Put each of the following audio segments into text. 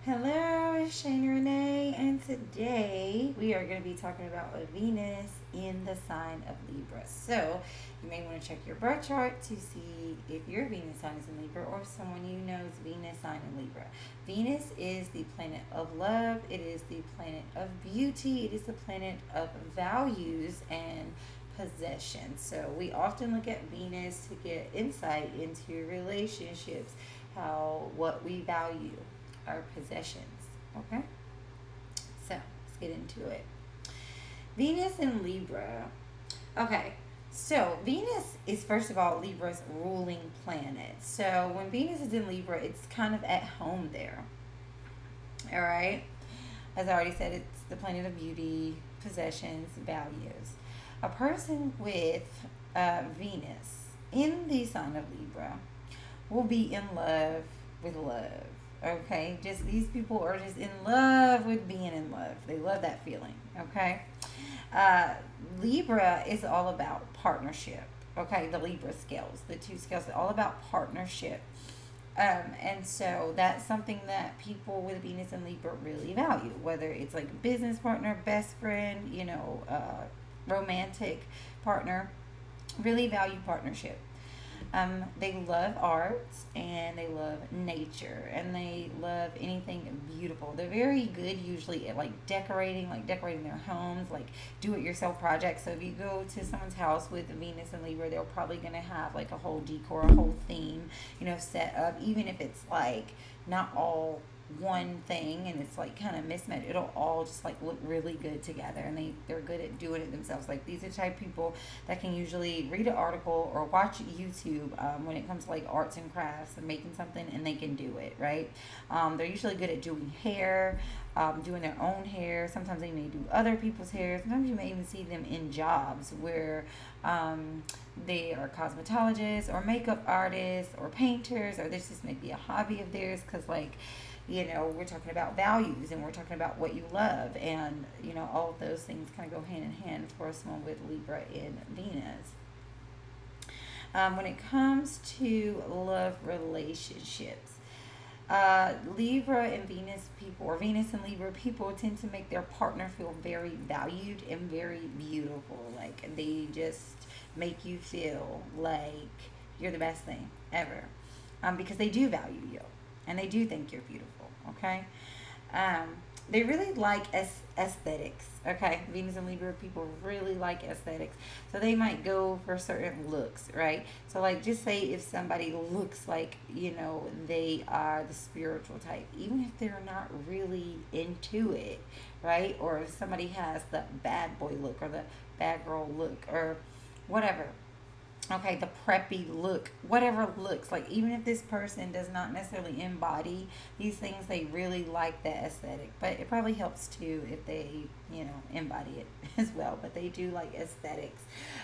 Hello, it's Shane Renee, and today we are going to be talking about Venus in the sign of Libra. So, you may want to check your birth chart to see if your Venus sign is in Libra or if someone you know is Venus sign in Libra. Venus is the planet of love, it is the planet of beauty, it is the planet of values and possession. So, we often look at Venus to get insight into relationships, what we value, our possessions. Okay, so let's get into it. Venus in Libra. Okay, so Venus is first of all Libra's ruling planet. So when Venus is in Libra, it's kind of at home there. All right, as I already said, it's the planet of beauty, possessions, values. A person with Venus in the sign of Libra will be in love with love. Okay, just these people are just in love with being in love. They love that feeling. Okay, uh, Libra is all about partnership. Okay, the Libra scales, the two scales, are all about partnership. And so that's something that people with Venus and Libra really value, whether it's like a business partner, best friend, romantic partner, really value partnership. They love art and they love nature and they love anything beautiful. They're very good usually at like decorating their homes, like do it yourself projects. So if you go to someone's house with Venus and Libra, they're probably going to have like a whole decor, a whole theme, set up, even if it's like not all one thing and it's like kind of mismatched. It'll all just like look really good together, and they're good at doing it themselves. Like these are the type of people that can usually read an article or watch YouTube when it comes to like arts and crafts and making something, and they can do it right. They're usually good at doing hair, doing their own hair. Sometimes they may do other people's hair. Sometimes you may even see them in jobs where they are cosmetologists or makeup artists or painters, or this just may be a hobby of theirs because like we're talking about values and we're talking about what you love, and all of those things kind of go hand in hand for someone with Libra in Venus. When it comes to love relationships, Libra and Venus people, or Venus and Libra people, tend to make their partner feel very valued and very beautiful. Like they just make you feel like you're the best thing ever, because they do value you and they do think you're beautiful. Okay, um, they really like aesthetics. Okay, Venus and Libra people really like aesthetics, so they might go for certain looks, right? So, like, just say if somebody looks like they are the spiritual type, even if they're not really into it, right? Or if somebody has the bad boy look or the bad girl look or whatever, okay, the preppy look, whatever looks like, even if this person does not necessarily embody these things, they really like that aesthetic. But it probably helps too if they embody it as well. But they do like aesthetics,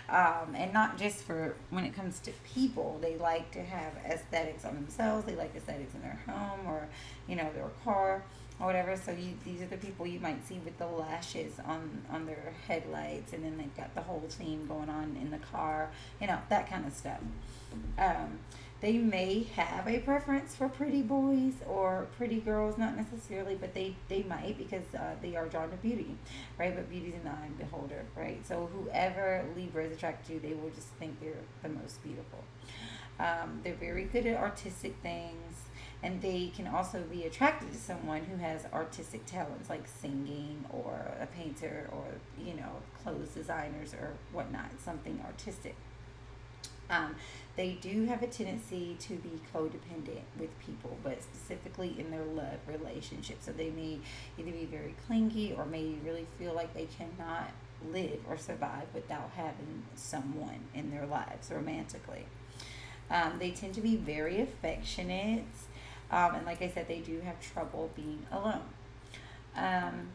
and not just for when it comes to people. They like to have aesthetics on themselves. They like aesthetics in their home or their car or whatever. So these are the people you might see with the lashes on their headlights, and then they've got the whole theme going on in the car, that kind of stuff. Um, they may have a preference for pretty boys or pretty girls, not necessarily, but they might because they are drawn to beauty, right? But beauty's an eye beholder, right? So whoever Libra is attracted to, they will just think they're the most beautiful. They're very good at artistic things, and they can also be attracted to someone who has artistic talents like singing or a painter or clothes designers or whatnot, something artistic. um, they do have a tendency to be codependent with people, but specifically in their love relationship. So they may either be very clingy or may really feel like they cannot live or survive without having someone in their lives romantically. They tend to be very affectionate, and like I said, they do have trouble being alone. Um,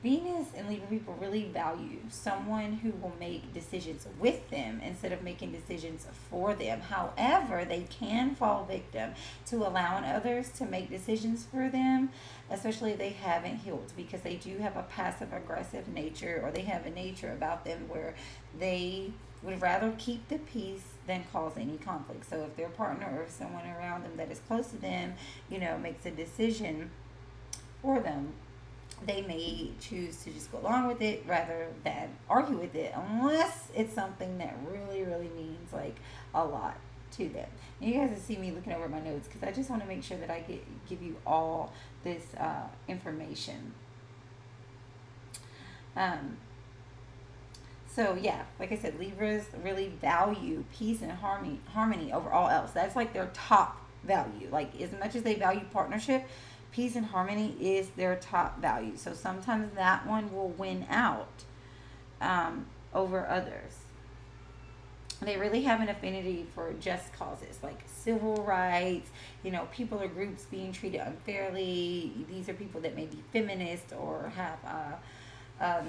Venus and Libra people really value someone who will make decisions with them instead of making decisions for them. However, they can fall victim to allowing others to make decisions for them, especially if they haven't healed, because they do have a passive aggressive nature, or they have a nature about them where they would rather keep the peace than cause any conflict. So if their partner or someone around them that is close to them, makes a decision, for them, they may choose to just go along with it rather than argue with it, unless it's something that really, really means like a lot to them. And you guys will see me looking over my notes because I just want to make sure that I give you all this information. Um, so yeah, like I said, Libras really value peace and harmony over all else. That's like their top value. Like as much as they value partnership, peace and harmony is their top value. So sometimes that one will win out over others. They really have an affinity for just causes like civil rights, people or groups being treated unfairly. These are people that may be feminist or have um,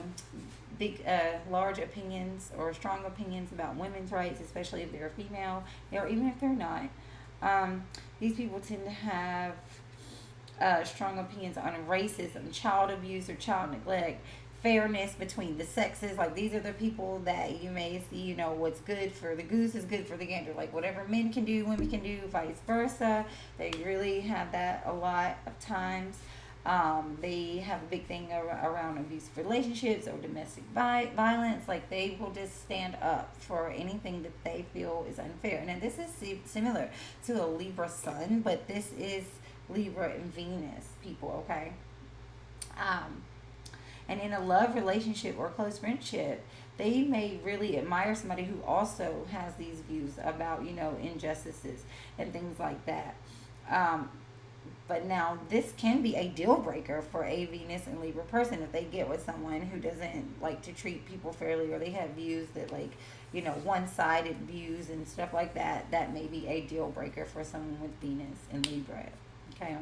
big, large opinions or strong opinions about women's rights, especially if they're female, or even if they're not. These people tend to have strong opinions on racism, child abuse, or child neglect, fairness between the sexes. Like these are the people that you may see, what's good for the goose is good for the gander. Like whatever men can do, women can do, vice versa. They really have that a lot of times. They have a big thing around abusive relationships or domestic violence. Like they will just stand up for anything that they feel is unfair. And this is similar to a Libra sun, but this is Libra and Venus people, okay? And in a love relationship or close friendship, they may really admire somebody who also has these views about, injustices and things like that. But now this can be a deal breaker for a Venus and Libra person if they get with someone who doesn't like to treat people fairly, or they have views that like, one-sided views and stuff like that. That may be a deal breaker for someone with Venus and Libra. Okay.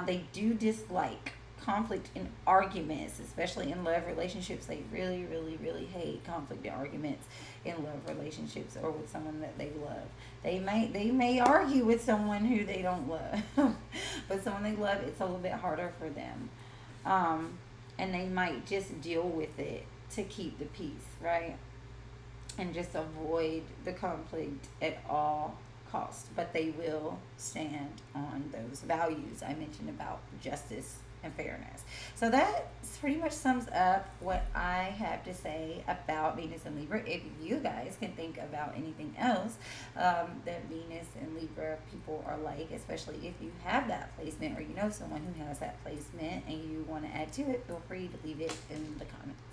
They do dislike conflict in arguments, especially in love relationships. They really, really, really hate conflict and arguments in love relationships or with someone that they love. They may argue with someone who they don't love, but someone they love, it's a little bit harder for them. And they might just deal with it to keep the peace, right? And just avoid the conflict at all cost. But they will stand on those values I mentioned about justice and fairness. So that pretty much sums up what I have to say about Venus and Libra. If you guys can think about anything else that Venus and Libra people are like, especially if you have that placement or you know someone who has that placement and you want to add to it, feel free to leave it in the comments.